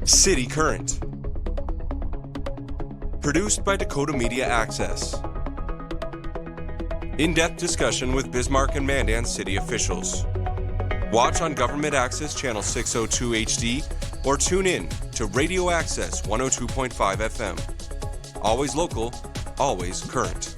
City Current. Produced by Dakota Media Access. In-depth discussion with Bismarck and Mandan city officials. Watch on Government Access Channel 602 HD or tune in to Radio Access 102.5 FM. Always local, always current.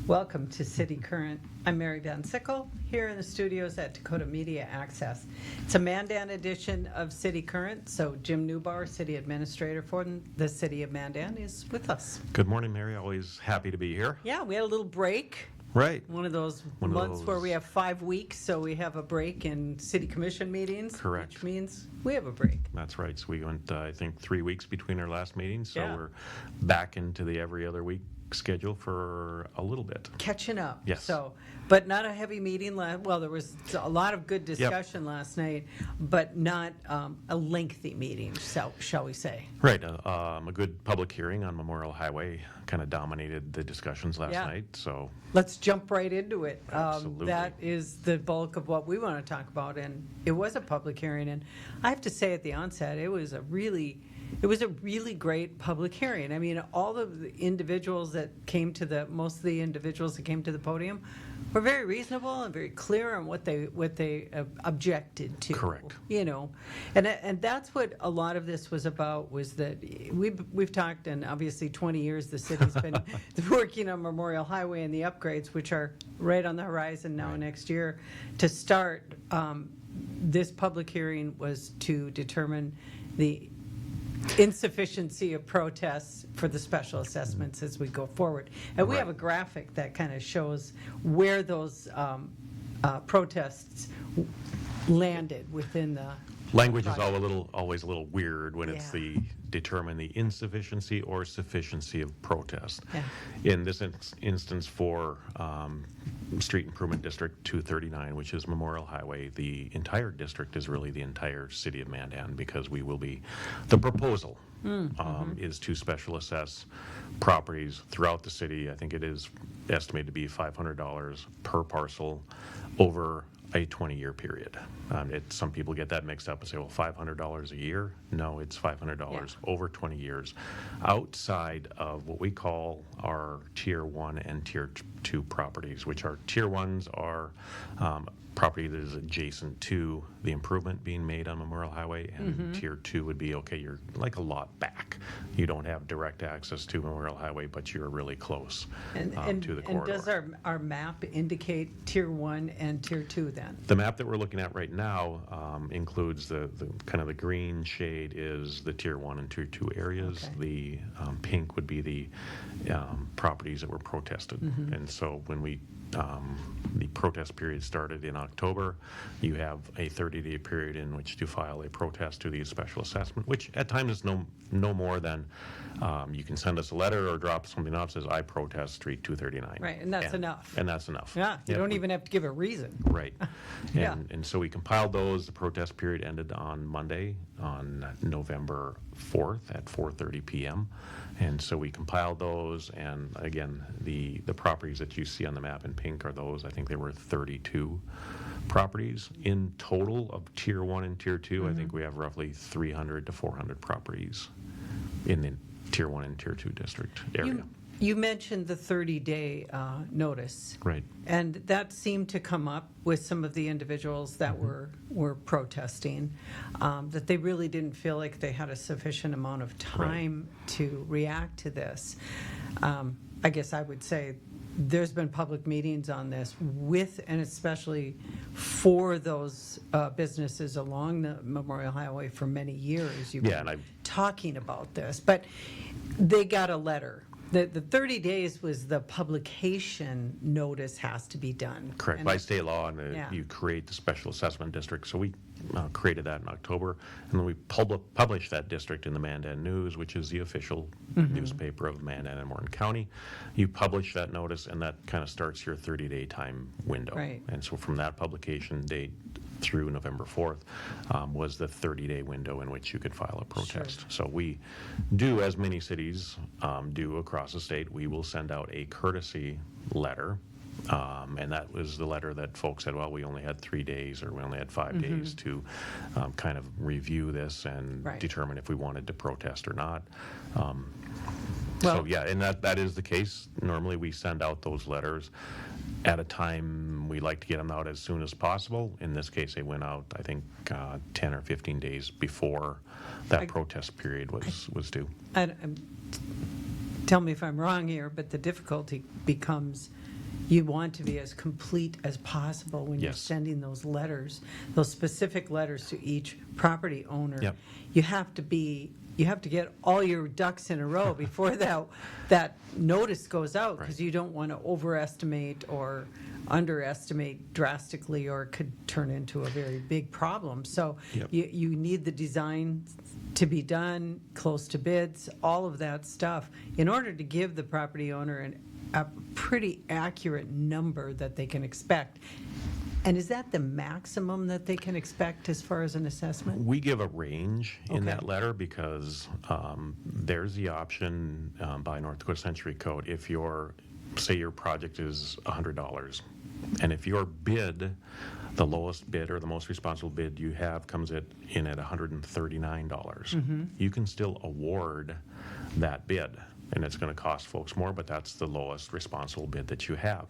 Welcome to City Current. I'm Mary Van Sickle, here in the studios at Dakota Media Access. It's a Mandan edition of City Current, so Jim Neubauer, City Administrator for the City of Mandan, is with us. Good morning, Mary. Always happy to be here. Yeah, we had a little break. Right. One of those months where we have 5 weeks, so we have a break in City Commission meetings. Correct. Which means we have a break. That's right. So we went, I think, 3 weeks between our last meeting, so Yeah. we're back into the every other week schedule for a little bit. Catching up. Yes. So, but not a heavy meeting. Well, there was a lot of good discussion last night, but not a lengthy meeting, so shall we say. Right. A good public hearing on Memorial Highway kind of dominated the discussions last night. So Let's jump right into it. Absolutely. That is the bulk of what we want to talk about, and it was a public hearing. And I have to say at the onset, it was a really great public hearing. I mean, all of the individuals that came to most of the individuals that came to the podium were very reasonable and very clear on what they objected to. Correct. You know, and that's what a lot of this was about, was that we've talked, and obviously 20 years the city's been working on Memorial Highway and the upgrades, which are right on the horizon now next year. To start, this public hearing was to determine the insufficiency of protests for the special assessments as we go forward. And we have a graphic that kind of shows where those protests landed within the language is project. always a little weird when it's determine the insufficiency or sufficiency of protest. Yeah. In this instance for Street Improvement District 239, which is Memorial Highway, the entire district is really the entire city of Mandan, because we will be, the proposal is to special assess properties throughout the city. I think it is estimated to be $500 per parcel over a 20-year period. Some people get that mixed up and say, well, $500 a year? No, it's $500 over 20 years, outside of what we call our Tier 1 and Tier 2 properties, which are Tier 1s are property that is adjacent to the improvement being made on Memorial Highway, and Tier 2 would be, okay, you're like a lot back. You don't have direct access to Memorial Highway, but you're really close to the corridor. And does our map indicate Tier 1 and Tier 2 then? The map that we're looking at right now includes the kind of the green shade is the Tier 1 and Tier 2 areas. Okay. The pink would be the properties that were protested. And so when the protest period started in October, you have a 30-day period in which to file a protest to the special assessment, which at times is no more than you can send us a letter or drop something off that says, I protest Street 239. Right, and that's enough. And that's enough. Yeah, you don't even have to give a reason. Right. And so we compiled those. The protest period ended on Monday, on November 4th at 4:30 p.m. And so we compiled those, and again, the properties that you see on the map in pink are those. I think there were 32 properties in total of Tier 1 and Tier 2. I think we have roughly 300 to 400 properties in the Tier 1 and Tier 2 district area. You mentioned the 30-day notice. Right. And that seemed to come up with some of the individuals that were protesting, that they really didn't feel like they had a sufficient amount of time to react to this. I guess I would say there's been public meetings on this with, and especially for those businesses along the Memorial Highway for many years. You've been talking about this, but they got a letter. The 30 days was the publication notice has to be done. Correct. And by state law, and you create the special assessment district. So we created that in October, and then we published that district in the Mandan News, which is the official newspaper of Mandan and Morton County. You publish that notice, and that kind of starts your 30-day time window. Right. And so from that publication date through November 4th was the 30-day window in which you could file a protest. Sure. So we do, as many cities do across the state, we will send out a courtesy letter And that was the letter that folks said, well, we only had 3 days or we only had 5 days to kind of review this and Right. determine if we wanted to protest or not. So, Well- yeah, and that is the case. Normally, we send out those letters at a time we like to get them out as soon as possible. In this case, they went out, I think, 10 or 15 days before that protest period was due. Tell me if I'm wrong here, but the difficulty becomes you want to be as complete as possible when you're Yes. sending those letters, those specific letters to each property owner. Yep. You have to get all your ducks in a row before that notice goes out, because Right. you don't want to overestimate or underestimate drastically, or it could turn into a very big problem. So Yep. you need the design to be done, close to bids, all of that stuff, in order to give the property owner a pretty accurate number that they can expect. And is that the maximum that they can expect as far as an assessment? We give a range in Okay. that letter because there's the option by North Dakota Century Code, if say your project is $100, and if your bid, the lowest bid or the most responsible bid you have comes in at $139, you can still award that bid. And it's going to cost folks more, but that's the lowest responsible bid that you have.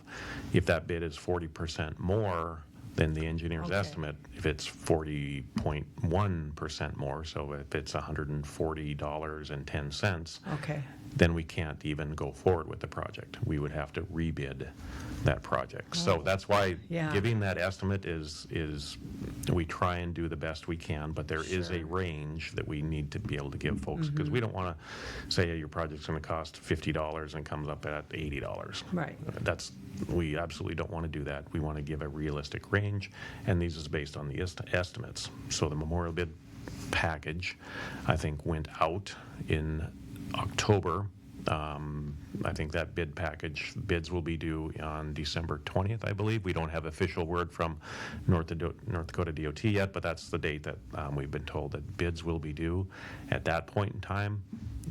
If that bid is 40% more than the engineer's Okay. estimate, if it's 40.1% more, so if it's $140.10, Okay. then we can't even go forward with the project. We would have to rebid that project. So that's why Yeah. giving that estimate is we try and do the best we can, but there is a Sure. range that we need to be able to give folks, because we don't want to say, hey, your project's going to cost $50 and comes up at $80. Right. We absolutely don't want to do that. We want to give a realistic range, and these is based on the estimates. So the memorial bid package, I think, went out in October. I think that bids will be due on December 20th, I believe. We don't have official word from North Dakota DOT yet, but that's the date that we've been told that bids will be due. At that point in time,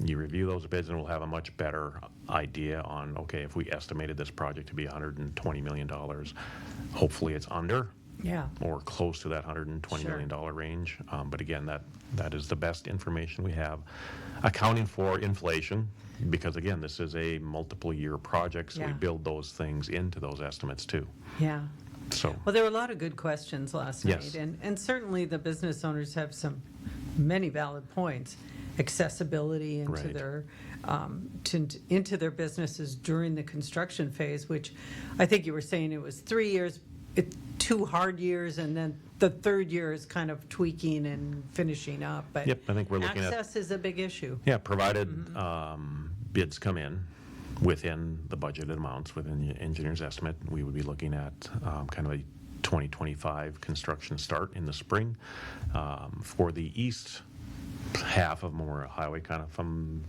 you review those bids and we'll have a much better idea on, okay, if we estimated this project to be $120 million, hopefully it's under. Yeah. Or close to that $120 million range. But again, that is the best information we have, accounting for inflation, because again, this is a multiple year project, so we Yeah. build those things into those estimates too. Yeah. So, Well, there were a lot of good questions last Yes. night, and certainly the business owners have many valid points. Accessibility into Right. their into their businesses during the construction phase, which I think you were saying it was 3 years, 2 hard years, and then the third year is kind of tweaking and finishing up. But Yep, I think we're looking at- access is a big issue. yeah, provided bids come in within the budgeted amounts, within the engineer's estimate, we would be looking at kind of a 2025 construction start in the spring. For the east half of Memorial Highway, kind of from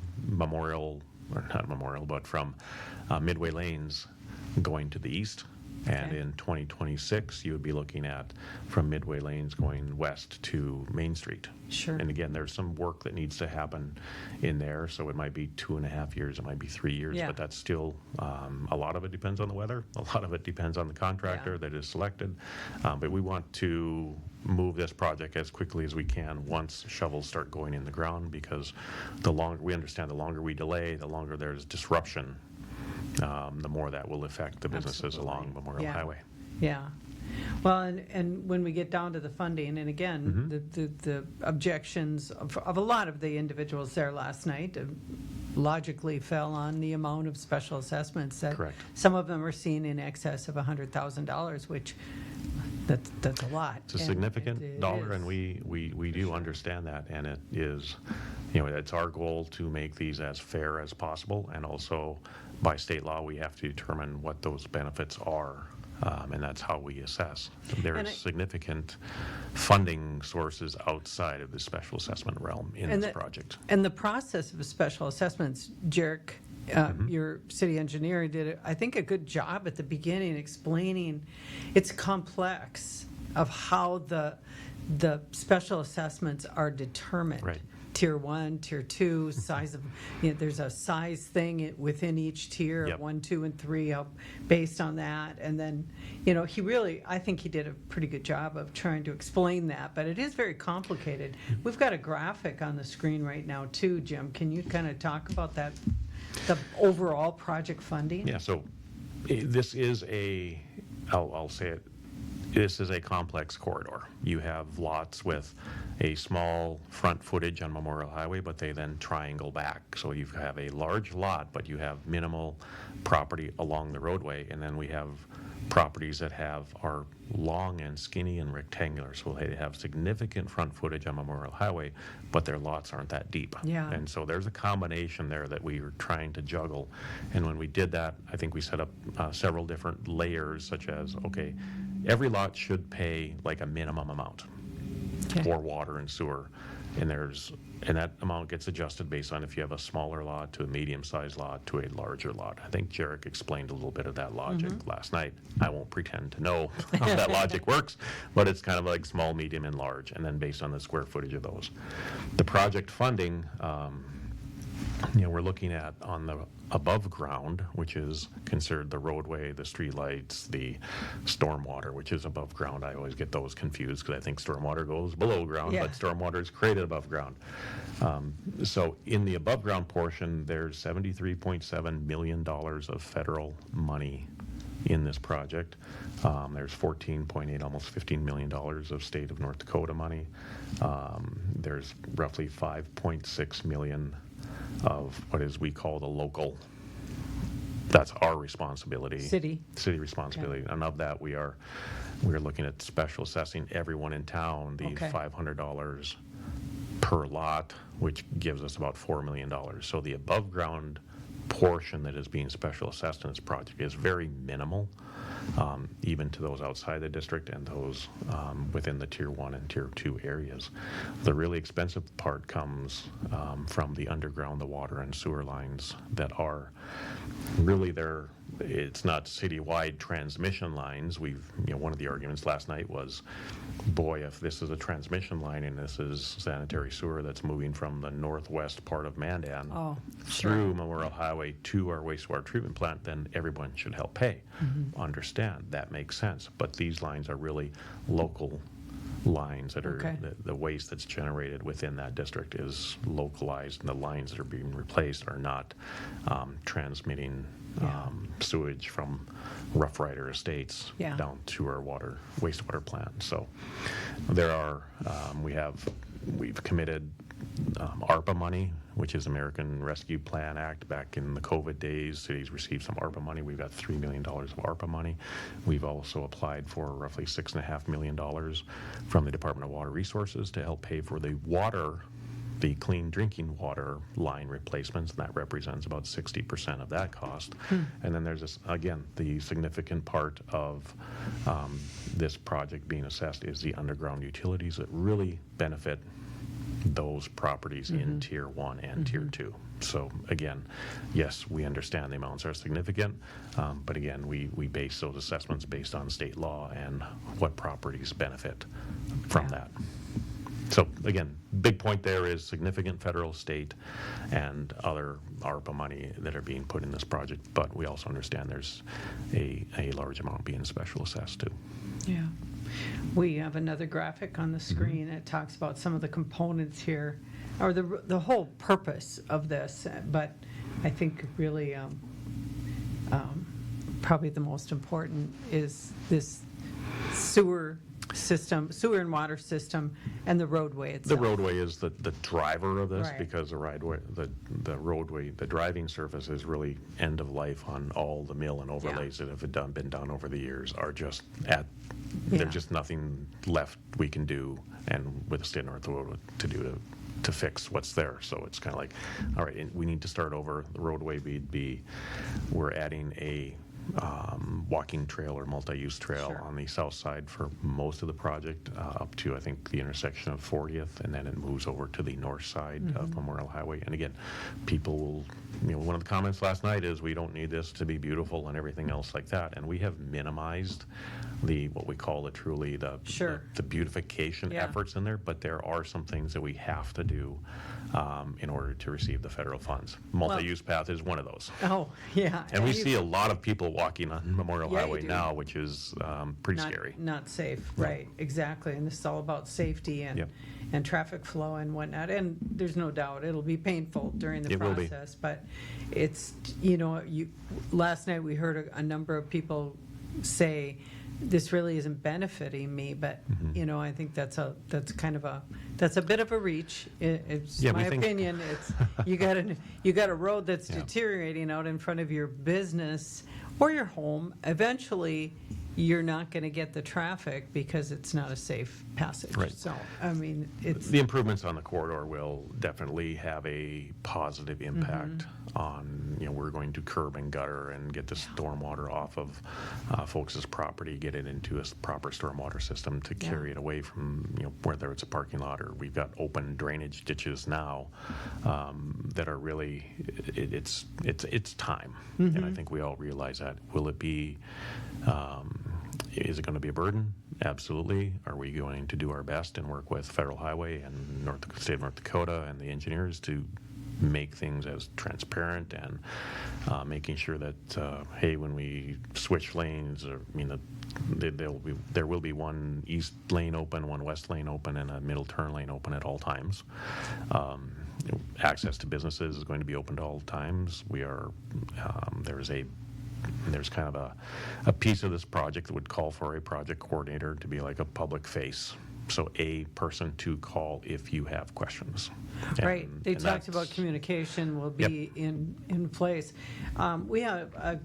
from Midway Lanes going to the east. And Okay. in 2026, you would be looking at from Midway Lanes going west to Main Street. Sure. And again, there's some work that needs to happen in there, so it might be 2.5 years, it might be 3 years, Yeah. but that's still, a lot of it depends on the weather, a lot of it depends on the contractor Yeah. that is selected. But we want to move this project as quickly as we can once shovels start going in the ground, because the longer we delay, the longer there's disruption, the more that will affect the businesses along Absolutely. Memorial Yeah. Highway. Yeah. Well, and when we get down to the funding, and again, the objections of a lot of the individuals there last night logically fell on the amount of special assessments that Correct. some of them are seeing in excess of $100,000, which that's a lot. It's a And significant it dollar, is. and we do understand that, and it is, it's our goal to make these as fair as possible, and also by state law, we have to determine what those benefits are, and that's how we assess. There's significant funding sources outside of the special assessment realm in And this project. And the process of special assessments, Jarek, your city engineer did, I think, a good job at the beginning explaining it's complex of how the special assessments are determined. Right. tier 1, tier 2, size of, there's a size thing within each tier, Yep. 1, 2, and 3, based on that. And then, I think he did a pretty good job of trying to explain that, but it is very complicated. We've got a graphic on the screen right now too, Jim. Can you kind of talk about that, the overall project funding? Yeah, so this is I'll say it, this is a complex corridor. You have lots with a small front footage on Memorial Highway, but they then triangle back. So you have a large lot, but you have minimal property along the roadway, and then we have properties that are long and skinny and rectangular. So they have significant front footage on Memorial Highway, but their lots aren't that deep. Yeah. And so there's a combination there that we were trying to juggle. And when we did that, I think we set up several different layers, such as, okay, every lot should pay like a minimum amount for water and sewer. And that amount gets adjusted based on if you have a smaller lot to a medium-sized lot to a larger lot. I think Jarek explained a little bit of that logic last night. I won't pretend to know how that logic works, but it's kind of like small, medium, and large, and then based on the square footage of those. The project funding, we're looking at on the above ground, which is considered the roadway, the streetlights, the stormwater, which is above ground. I always get those confused because I think stormwater goes below ground, Yeah. but stormwater is created above ground. So in the above ground portion, there's $73.7 million of federal money in this project. There's 14.8, almost $15 million of state of North Dakota money. There's roughly 5.6 million of what is we call the local. That's our responsibility. City Responsibility. And of that, we're looking at special assessing everyone in town the $500 per lot, which gives us about $4 million. So the above ground portion that is being special assessed in this project is very minimal, even to those outside the district and those within the tier 1 and tier 2 areas. The really expensive part comes from the underground, the water and sewer lines that are really it's not citywide transmission lines. One of the arguments last night was, boy, if this is a transmission line and this is sanitary sewer that's moving from the northwest part of Mandan through Memorial Highway to our wastewater treatment plant, then everyone should help pay. Understand, that makes sense. But these lines are really local lines that are the waste that's generated within that district is localized, and the lines that are being replaced are not transmitting sewage from Rough Rider Estates down to our wastewater plant. So there are we've committed ARPA money, which is American Rescue Plan Act. Back in the COVID days, cities received some ARPA money. We've got $3 million of ARPA money. We've also applied for roughly $6.5 million from the Department of Water Resources to help pay for the clean drinking water line replacements, and that represents about 60% of that cost. And then there's the significant part of this project being assessed is the underground utilities that really benefit those properties in tier 1 and tier 2. So again, yes, we understand the amounts are significant, but again, we base those assessments based on state law and what properties benefit from that. So again, big point there is significant federal, state, and other ARPA money that are being put in this project, but we also understand there's a large amount being special assessed too. Yeah. We have another graphic on the screen that talks about some of the components here, or the whole purpose of this, but I think really probably the most important is this sewer and water system, and the roadway itself. The roadway is the driver of this, Right. because the roadway, the driving surface is really end of life on all the mill and overlays that have been done over the years are just there's just nothing left we can do, and with the state of North Dakota to fix what's there. So it's kind of like, all right, we need to start over. The roadway we're adding a walking trail or multi-use trail Sure. on the south side for most of the project, up to, I think, the intersection of 40th, and then it moves over to the north side of Memorial Highway. And again, people will, one of the comments last night is we don't need this to be beautiful and everything else like that. And we have minimized what we call truly Sure. the beautification Yeah. efforts in there, but there are some things that we have to do in order to receive the federal funds. Multi-use path is one of those. Oh, yeah. And we you- see a lot of people walking on Memorial Yeah, you Highway do. now, which is pretty not, scary. Not safe, right, exactly. And this is all about safety and, Yep. and traffic flow and whatnot. And there's no doubt it'll be painful during the It will be. process. But it's, last night we heard a number of people say, this really isn't benefiting me, but, I think that's a bit of a reach. It's Yeah, we my think- opinion. It's, you got a road that's Yeah. deteriorating out in front of your business or your home. Eventually, you're not going to get the traffic because it's not a safe passage. Right. So, I mean, it's, The improvements on the corridor will definitely have a positive impact on, we're going to curb and gutter and get the stormwater off of folks' property, get it into a proper stormwater system to carry it away from, whether it's a parking lot or we've got open drainage ditches now that are really, it's time. And I think we all realize that. Will it be, is it going to be a burden? Absolutely. Are we going to do our best and work with Federal Highway and State of North Dakota and the engineers to make things as transparent and making sure that, hey, when we switch lanes, there will be one east lane open, one west lane open, and a middle turn lane open at all times. Access to businesses is going to be open at all times. We are, there's kind of a piece of this project that would call for a project coordinator to be like a public face. So a person to call if you have questions. right. They and talked about that's- communication will be in place. We have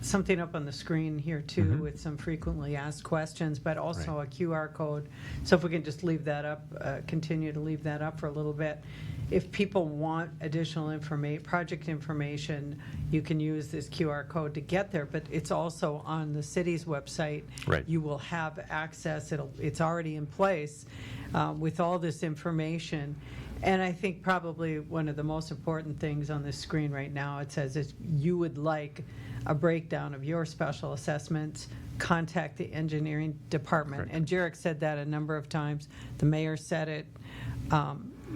something up on the screen here too with some frequently asked questions, but also a QR code. So if we can just leave that up, continue to leave that up for a little bit. If people want additional project information, you can use this QR code to get there, but it's also on the city's website. Right. You will have access, it's already in place with all this information. And I think probably one of the most important things on this screen right now, it says if you would like a breakdown of your special assessments, contact the engineering department. Correct. And Jarek said that a number of times. The mayor said it.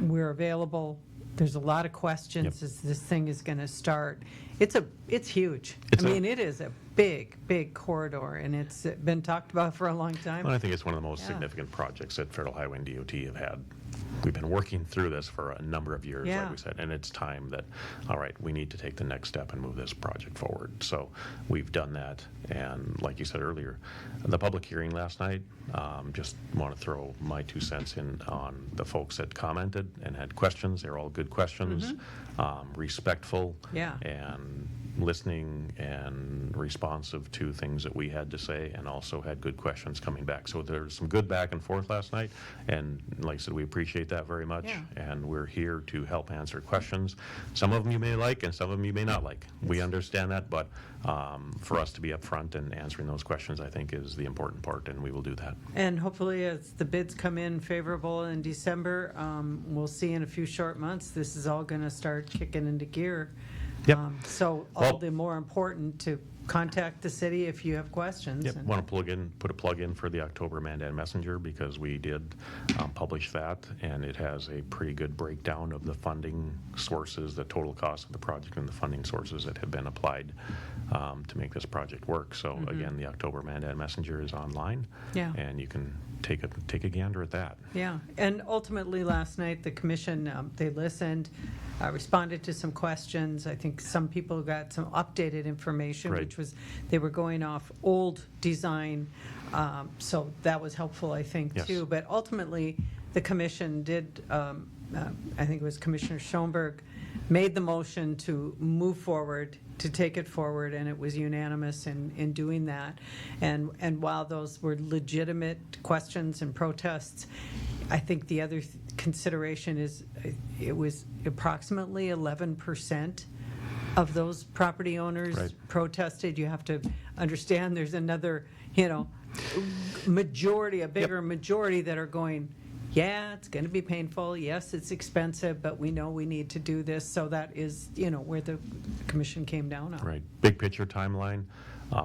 We're available. There's a lot of questions as this thing is going to start. It's huge. It's I mean, it is a big corridor, and it's been talked about for a long time. Well, I think it's one of the most Yeah. significant projects that Federal Highway and DOT have had. We've been working through this for a number of years, Yeah. like we said, and it's time that, all right, we need to take the next step and move this project forward. So we've done that, and like you said earlier, the public hearing last night, just want to throw my 2 cents in on the folks that commented and had questions. They're all good questions, respectful, Yeah. and listening and responsive to things that we had to say, and also had good questions coming back. So there's some good back and forth last night, and like I said, we appreciate that very much. Yeah. And we're here to help answer questions. Some of them you may like, and some of them you may not like. We understand that, but for us to be upfront and answering those questions, I think, is the important part, and we will do that. And hopefully, as the bids come in favorable in December, we'll see in a few short months, this is all going to start kicking into gear. Yep. So all Well- the more important to contact the city if you have questions. Yep, and- want to put a plug in for the October Mandan Messenger, because we did publish that, and it has a pretty good breakdown of the funding sources, the total cost of the project, and the funding sources that have been applied to make this project work. So again, the October Mandan Messenger is online, Yeah. and you can take a gander at that. Yeah, and ultimately, last night, the commission, they listened, responded to some questions. I think some people got some updated information, Right. which was, they were going off old design, so that was helpful, I think, Yes. too. But ultimately, the commission did, I think it was Commissioner Schoenberg, made the motion to move forward, to take it forward, and it was unanimous in doing that. And while those were legitimate questions and protests, I think the other consideration is it was approximately 11% of those property owners Right. protested. You have to understand there's another, majority, a bigger majority that are going, yeah, it's going to be painful. Yes, it's expensive, but we know we need to do this. So that is, where the commission came down on. Right. Big picture timeline.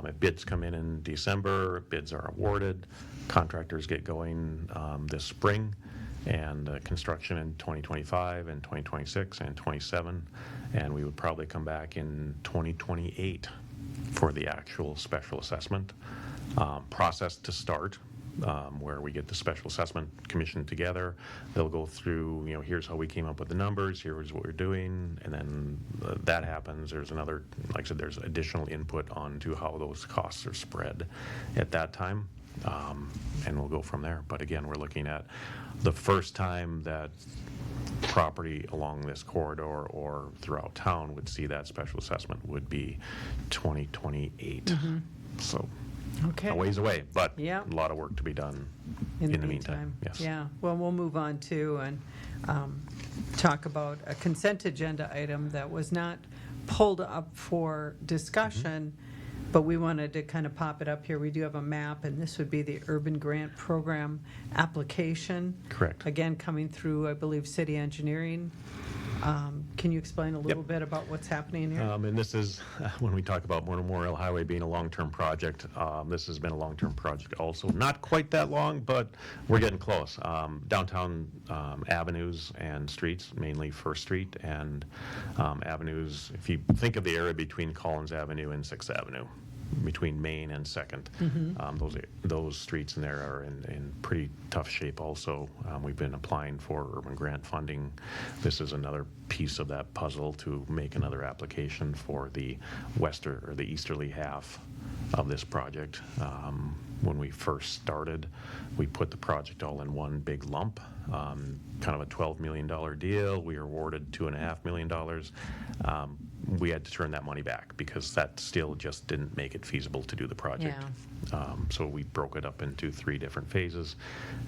If bids come in December, bids are awarded, contractors get going this spring, and construction in 2025 and 2026 and 27, and we would probably come back in 2028 for the actual special assessment process to start. Where we get the special assessment commission together. They'll go through, here's how we came up with the numbers, here's what we're doing, and then that happens. There's another, like I said, there's additional input onto how those costs are spread at that time, and we'll go from there. But again, we're looking at the first time that property along this corridor or throughout town would see that special assessment would be 2028. So. Okay. A ways away, but Yeah. a lot of work to be done in the meantime. Yes. Yeah, well, we'll move on to and talk about a consent agenda item that was not pulled up for discussion, but we wanted to kind of pop it up here. We do have a map, and this would be the Urban Grant Program application. Correct. Again, coming through, I believe, city engineering. Can you explain a little bit about what's happening here? And this is, when we talk about Memorial Highway being a long-term project, this has been a long-term project also. Not quite that long, but we're getting close. Downtown avenues and streets, mainly First Street, and avenues, if you think of the area between Collins Avenue and 6th Avenue, between Main and Second. Those streets in there are in pretty tough shape also. We've been applying for urban grant funding. This is another piece of that puzzle to make another application for the easterly half of this project. When we first started, we put the project all in one big lump, kind of a $12 million deal. We were awarded $2.5 million. We had to turn that money back because that still just didn't make it feasible to do the project. So we broke it up into 3 different phases,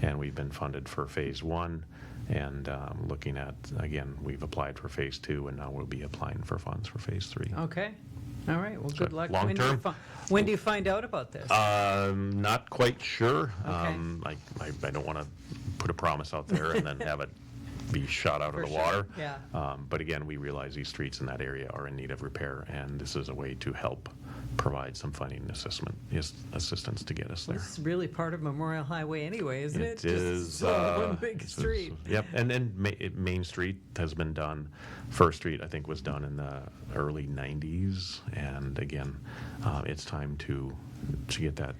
and we've been funded for phase 1. And looking at, again, we've applied for phase 2, and now we'll be applying for funds for phase 3. Okay. All right, well, good luck. long term. When do you find out about this? Not quite sure. Okay. I don't want to put a promise out there and then have it be shot out For of the sure, water. yeah. But again, we realize these streets in that area are in need of repair, and this is a way to help provide some funding assistance to get us there. It's really part of Memorial Highway anyway, isn't it? It is. Just one big it's- street. Yep, and then Main Street has been done. First Street, I think, was done in the early 90s, and again, it's time to get that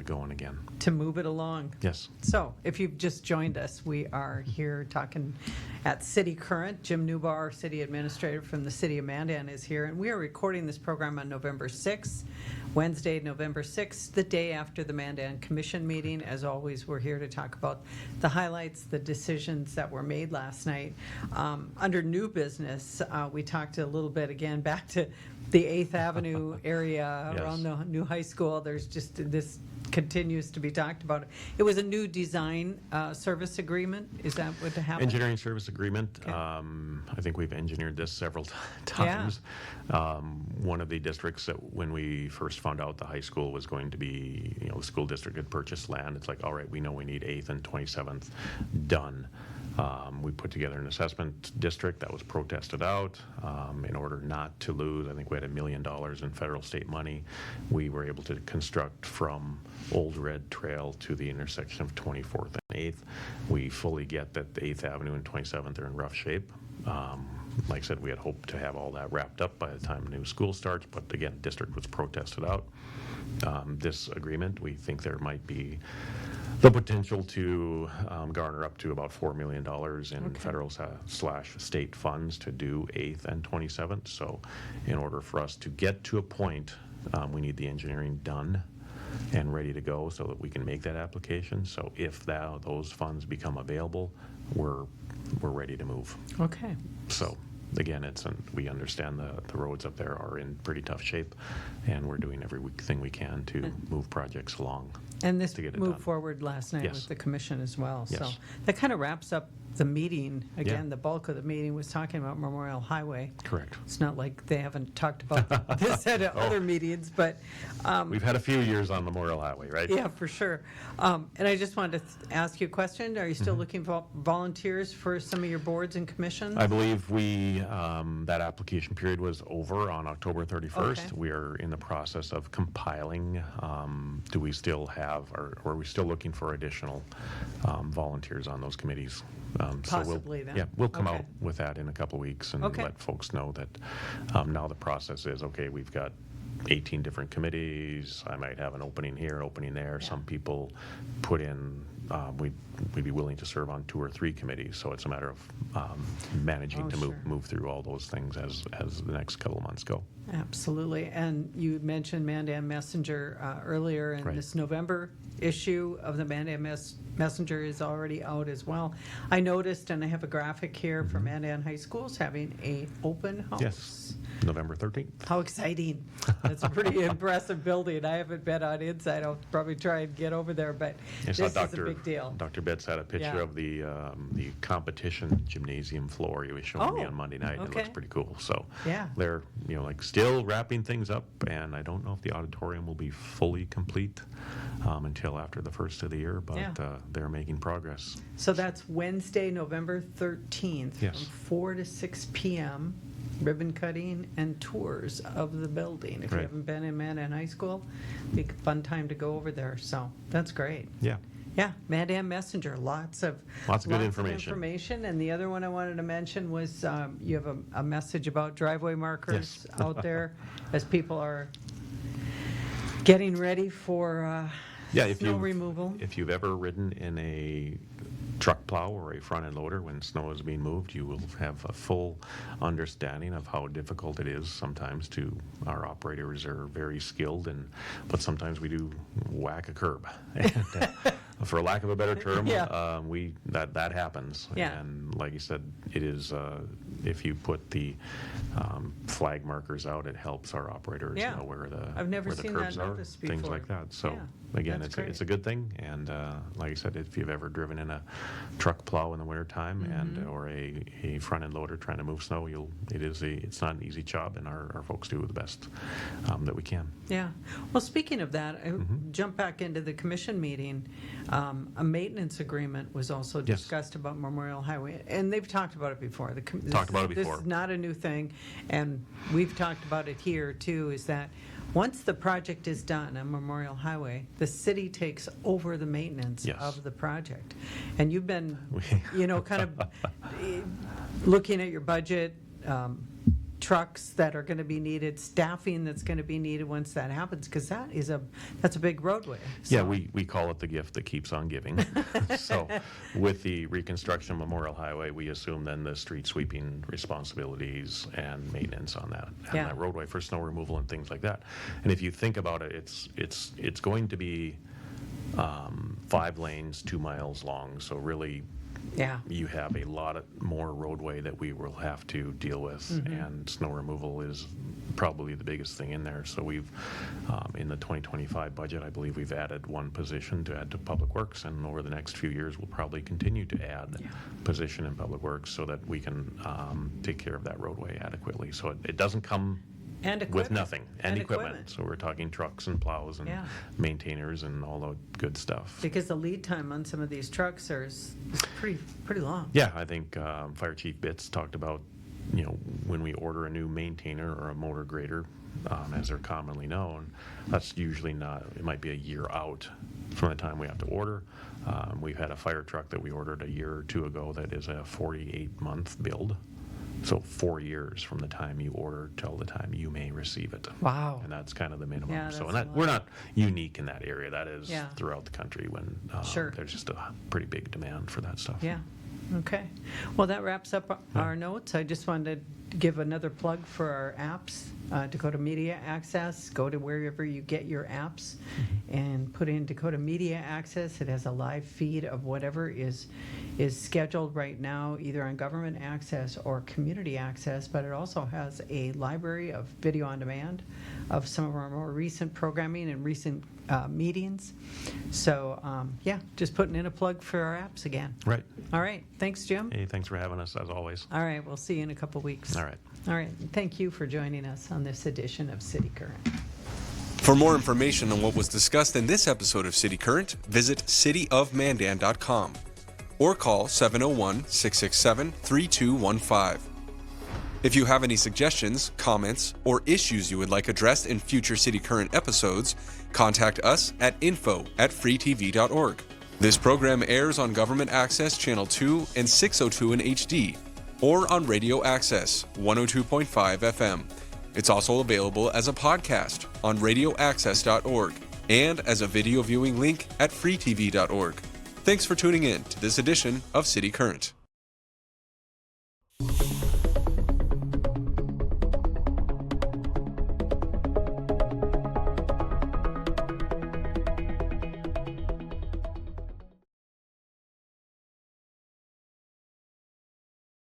going again. To move it along. Yes. So, if you've just joined us, we are here talking at City Current. Jim Newbar, City Administrator from the City of Mandan, is here, and we are recording this program on November 6th, Wednesday, November 6th, the day after the Mandan Commission meeting. As always, we're here to talk about the highlights, the decisions that were made last night. Under new business, we talked a little bit, again, back to the 8th Avenue area Yes. around the new high school. There's just this continues to be talked about. It was a new design service agreement. Is that what happened? Engineering service agreement. Okay. I think we've engineered this several times. One of the districts that when we first found out the high school was going to be, the school district had purchased land. It's like, all right, we know we need 8th and 27th done. We put together an assessment district that was protested out in order not to lose. I think we had $1 million in federal state money. We were able to construct from Old Red Trail to the intersection of 24th and 8th. We fully get that the 8th Avenue and 27th are in rough shape. Like I said, we had hoped to have all that wrapped up by the time the new school starts, but again, district was protested out. This agreement, we think there might be the potential to garner up to about $4 million in federal / state funds to do 8th and 27th. So in order for us to get to a point, we need the engineering done and ready to go so that we can make that application. So if those funds become available, we're ready to move. Okay. So again, we understand the roads up there are in pretty tough shape, and we're doing everything we can to move projects along. And this to get it moved done. forward last night Yes. with the commission as well. So Yes. that kind of wraps up the meeting. Again, Yeah. the bulk of the meeting was talking about Memorial Highway. Correct. It's not like they haven't talked about this at other meetings, but We've had a few years on Memorial Highway, right? yeah, for sure. And I just wanted to ask you a question. Are you still looking for volunteers for some of your boards and commissions? I believe that application period was over on October 31st. Okay. We are in the process of compiling. Do we still have, or are we still looking for additional volunteers on those committees? Possibly then. Yeah, we'll come Okay. out with that in a couple of weeks and Okay. let folks know that now the process is, okay, we've got 18 different committees. I might have an opening here, opening there. Yeah. Some people put in, we'd be willing to serve on 2 or 3 committees. So it's a matter of managing Oh, to sure. move through all those things as the next couple of months go. Absolutely. And you mentioned Mandan Messenger earlier, and Right. this November issue of the Mandan Messenger is already out as well. I noticed, and I have a graphic here for Mandan High Schools having a open house. Yes, November 13th. How exciting. That's a pretty impressive building. I haven't been on inside. I'll probably try and get over there, but I this saw is a big deal. Dr. Betts had a picture Yeah. of the competition gymnasium floor he was showing me Oh, on Monday night. It okay. looks pretty cool. So Yeah. they're still wrapping things up, and I don't know if the auditorium will be fully complete until after the first of the year, but Yeah. they're making progress. So that's Wednesday, November 13th. Yes. From 4 to 6 p.m., ribbon cutting and tours of the building. If you Right. haven't been in Mandan High School, be a fun time to go over there. So that's great. Yeah. Yeah, Mandan Messenger, lots of good information. information. And the other one I wanted to mention was you have a message about driveway markers Yes. out there as people are getting ready for snow removal. If you've ever ridden in a truck plow or a front end loader when snow is being moved, you will have a full understanding of how difficult it is sometimes our operators are very skilled, but sometimes we do whack a curb. And, for lack of a better term, Yeah. that happens. Yeah. And like you said, it is, if you put the flag markers out, it helps our operators Yeah. know where the I've never seen that curbs are, notice things before. like that. So Yeah, again, that's it's a good thing. And like I said, if you've ever driven in a truck plow in the wintertime or a front end loader trying to move snow, it's not an easy job, and our folks do the best that we can. Yeah. Well, speaking of that, I jump back into the commission meeting. A maintenance agreement was also Yes. discussed about Memorial Highway, and they've talked about it before. Talked about it before. This is not a new thing, and we've talked about it here too, is that once the project is done on Memorial Highway, the city takes over the maintenance Yes. of the project. And you've been, kind of looking at your budget, trucks that are going to be needed, staffing that's going to be needed once that happens, because that's a big roadway. Yeah, So- we call it the gift that keeps on giving. So with the reconstruction of Memorial Highway, we assume then the street sweeping responsibilities and maintenance on Yeah. that roadway for snow removal and things like that. And if you think about it, it's going to be 5 lanes, 2 miles long. So really, Yeah. you have a lot more roadway that we will have to deal with, and snow removal is probably the biggest thing in there. So we've, in the 2025 budget, I believe we've added 1 position to add to Public Works, and over the next few years, we'll probably continue to add position in Public Works so that we can take care of that roadway adequately. So it doesn't come And with equipment. nothing, and equipment. So we're talking trucks and plows and Yeah. maintainers and all the good stuff. Because the lead time on some of these trucks is pretty long. Yeah, I think Fire Chief Bitts talked about, when we order a new maintainer or a motor grader, as they're commonly known, that's usually it might be a year out from the time we have to order. We've had a fire truck that we ordered a year or 2 ago that is a 48-month build. So 4 years from the time you order till the time you may receive it. Wow. And that's kind of the minimum. Yeah, So, that's a we're lot. not unique in that area. That is Yeah. throughout the country when Sure. there's just a pretty big demand for that stuff. Yeah. Okay. Well, that wraps up our notes. I just wanted to give another plug for our apps, Dakota Media Access. Go to wherever you get your apps and put in Dakota Media Access. It has a live feed of whatever is scheduled right now, either on government access or community access, but it also has a library of video on demand of some of our more recent programming and recent meetings. So, yeah, just putting in a plug for our apps again. Right. All right. Thanks, Jim. Hey, thanks for having us, as always. All right. We'll see you in a couple weeks. All right. All right. Thank you for joining us on this edition of City Current. For more information on what was discussed in this episode of City Current, visit cityofmandan.com or call 701-667-3215. If you have any suggestions, comments, or issues you would like addressed in future City Current episodes, contact us at info@freetv.org. This program airs on Government Access Channel 2 and 602 in HD, or on Radio Access 102.5 FM. It's also available as a podcast on radioaccess.org and as a video viewing link at freetv.org. Thanks for tuning in to this edition of City Current.